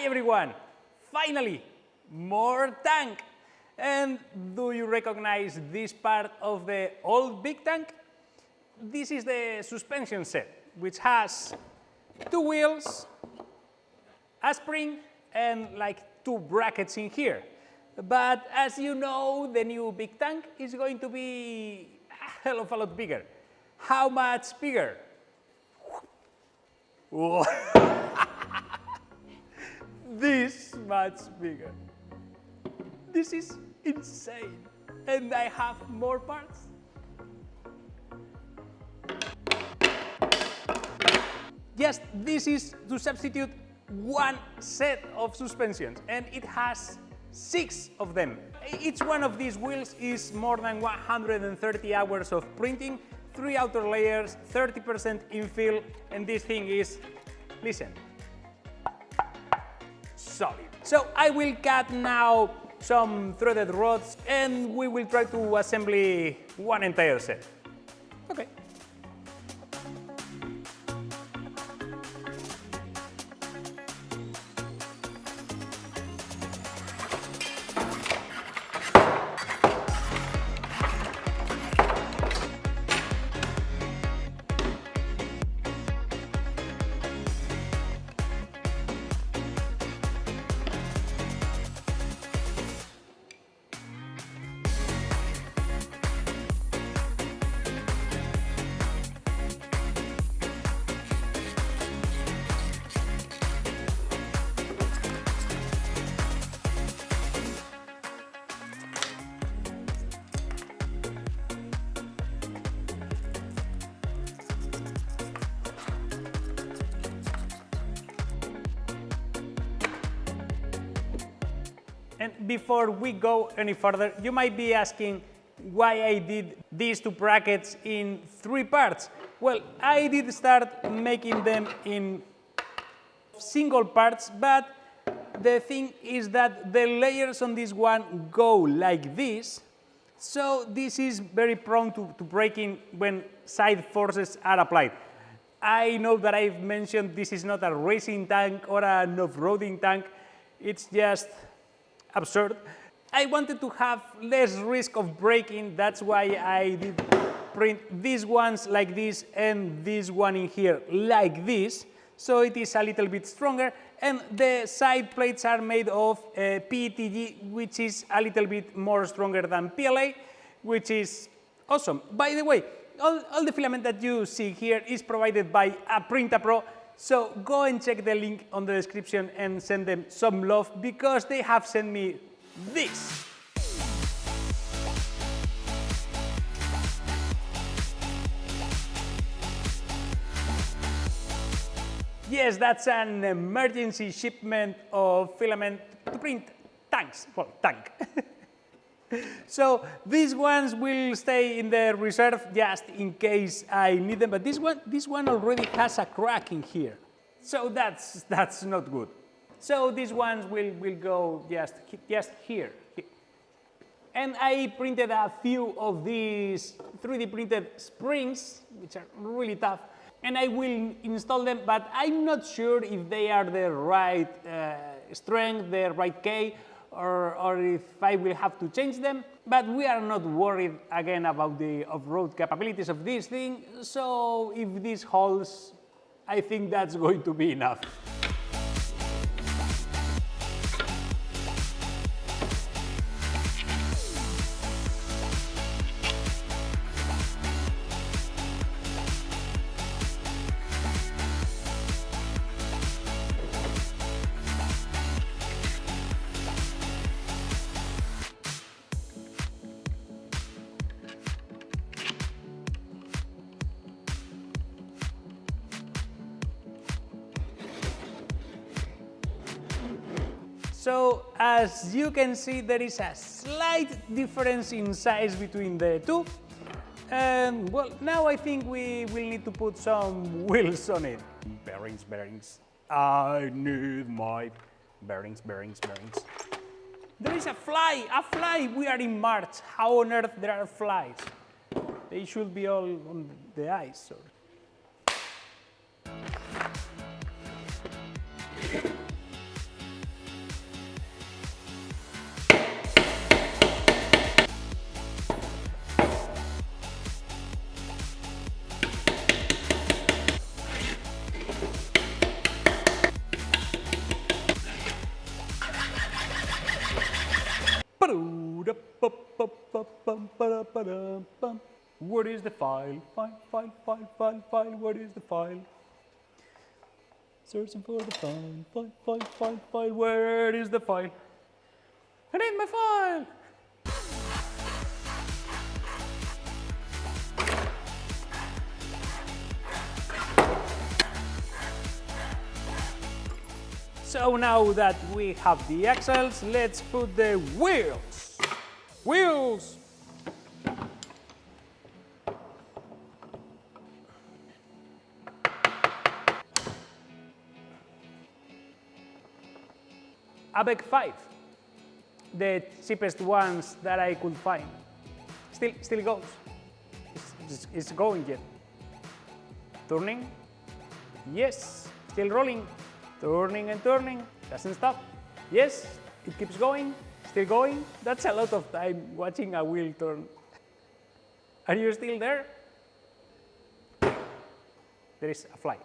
everyone! Finally, more tank! And do you recognize this part of the old big tank? This is the suspension set, which has 2 wheels, a spring, and like 2 brackets in here. But as you know, the new big tank is going to be a hell of a lot bigger. How much bigger? This much bigger. This is insane. And I have more parts. Yes, this is to substitute 1 set of suspensions, and it has 6 of them. Each one of these wheels is more than 130 hours of printing, 3 outer layers, 30% infill, and this thing is, listen, solid. So I will cut now some threaded rods, and we will try to assemble one entire set. Okay. And before we go any further, you might be asking why I did these 2 brackets in 3 parts. Well, I did start making them in single parts, but the thing is that the layers on this one go like this, so this is very prone to breaking when side forces are applied. I know that I've mentioned this is not a racing tank or an off-roading tank, it's just absurd. I wanted to have less risk of breaking, that's why I did print these ones like this and this one in here like this, so it is a little bit stronger, and the side plates are made of PETG, which is a little bit more stronger than PLA, which is awesome. By the way, all the filament that you see here is provided by AprintaPro, so go and check the link on the description and send them some love, because they have sent me this. Yes, that's an emergency shipment of filament to print tanks, well, tank. So these ones will stay in the reserve just in case I need them, but this one already has a crack in here, so that's not good. So these ones will go just here. And I printed a few of these 3D printed springs, which are really tough, and I will install them, but I'm not sure if they are the right strength, the right K, or if I will have to change them, but we are not worried again about the off-road capabilities of this thing, so if this holds, I think that's going to be enough. So as you can see, there is a slight difference in size between the 2. And well, now I think we will need to put some wheels on it. Bearings, bearings. I need my bearings, bearings, bearings. There is a fly, a fly! We are in March. How on earth there are flies? They should be all on the ice. Or... Where is the file? File, where is the file? Searching for the file, where is the file? I need my file! So now that we have the axles, let's put the wheels. Wheels! ABEC 5, the cheapest ones that I could find. Still goes. It's going yet. Turning. Yes. Still rolling. Turning and turning. Doesn't stop. Yes. It keeps going. Still going. That's a lot of time watching a wheel turn. Are you still there? There is a fly.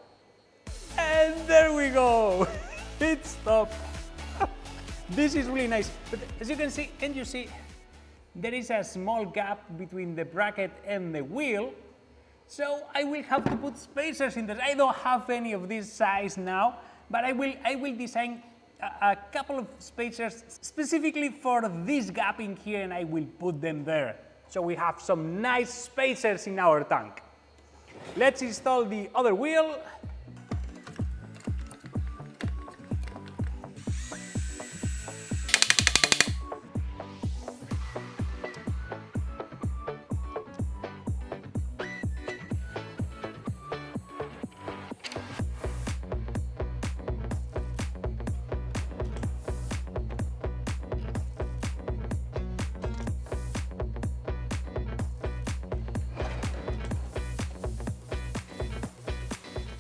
And there we go. It stopped. This is really nice, but as you can see, there is a small gap between the bracket and the wheel, so I will have to put spacers in there. I don't have any of this size now, but I will design a couple of spacers specifically for this gap in here, and I will put them there, so we have some nice spacers in our tank. Let's install the other wheel.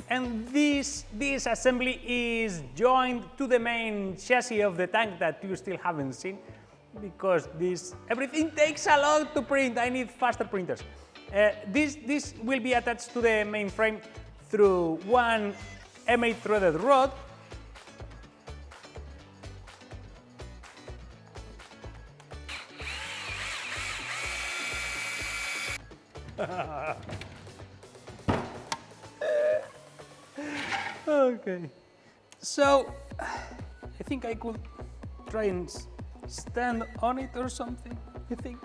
And this assembly is joined to the main chassis of the tank that you still haven't seen, because everything takes a lot to print. I need faster printers. This will be attached to the main frame through one M8 threaded rod. Okay, so I think I could try and stand on it or something, I think.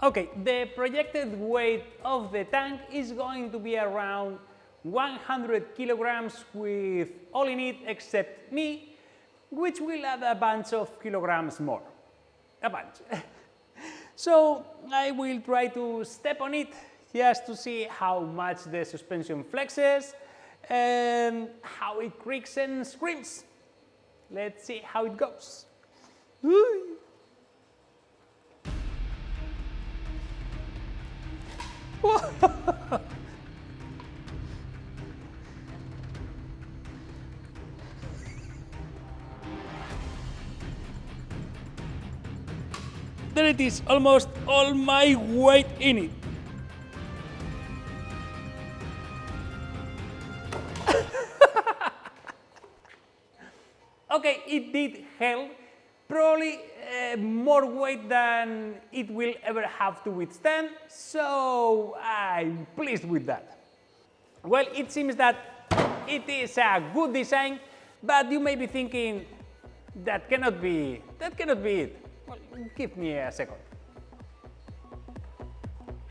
Okay, the projected weight of the tank is going to be around 100 kilograms with all in it except me, which will add a bunch of kilograms more. A bunch. So I will try to step on it just to see how much the suspension flexes and how it creaks and screams. Let's see how it goes. There it is, almost all my weight in it. Okay, it did hell, probably more weight than it will ever have to withstand, so I'm pleased with that. Well, it seems that it is a good design, but you may be thinking, that cannot be it. Well, give me a second.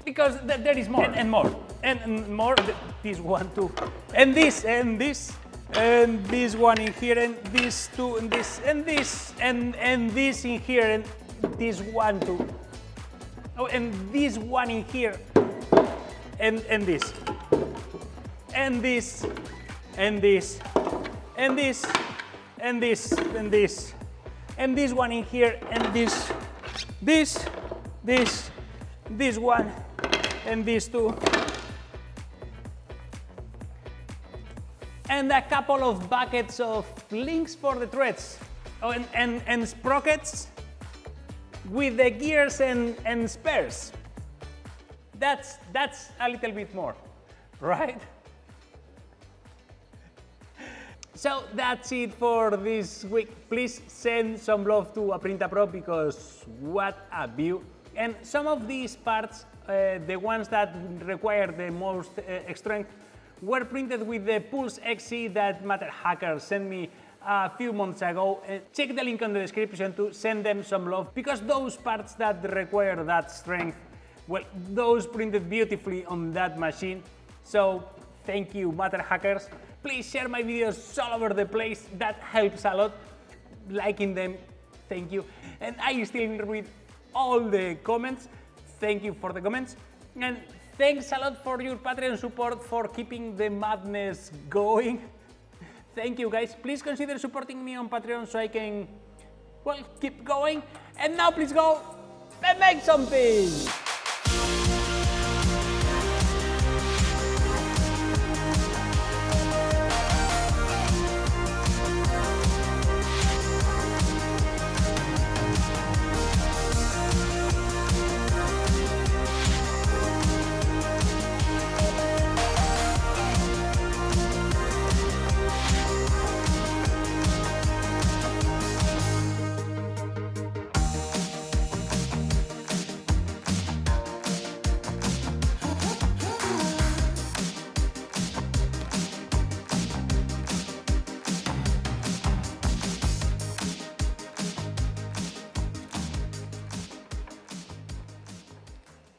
Because there is more, and more, and more, this one too, and this, and this. And this one in here, and this two, and this, and this, and this in here, and this one too. Oh, and this one in here, and this, and this, and this, and this, and this, and this, and this one in here, and this one, and this two. And a couple of buckets of links for the threads. Oh, and sprockets with the gears and spares. That's a little bit more, right? So that's it for this week. Please send some love to AprintaPro because what a view. And some of these parts, the ones that require the most strength, were printed with the Pulse XC that Matterhackers sent me a few months ago. Check the link on the description to send them some love, because those parts that require that strength, well, those printed beautifully on that machine. So thank you, Matterhackers. Please share my videos all over the place. That helps a lot. Liking them, thank you. And I still read all the comments. Thank you for the comments. And thanks a lot for your Patreon support for keeping the madness going. Thank you, guys. Please consider supporting me on Patreon so I can, well, keep going. And now please go and make something.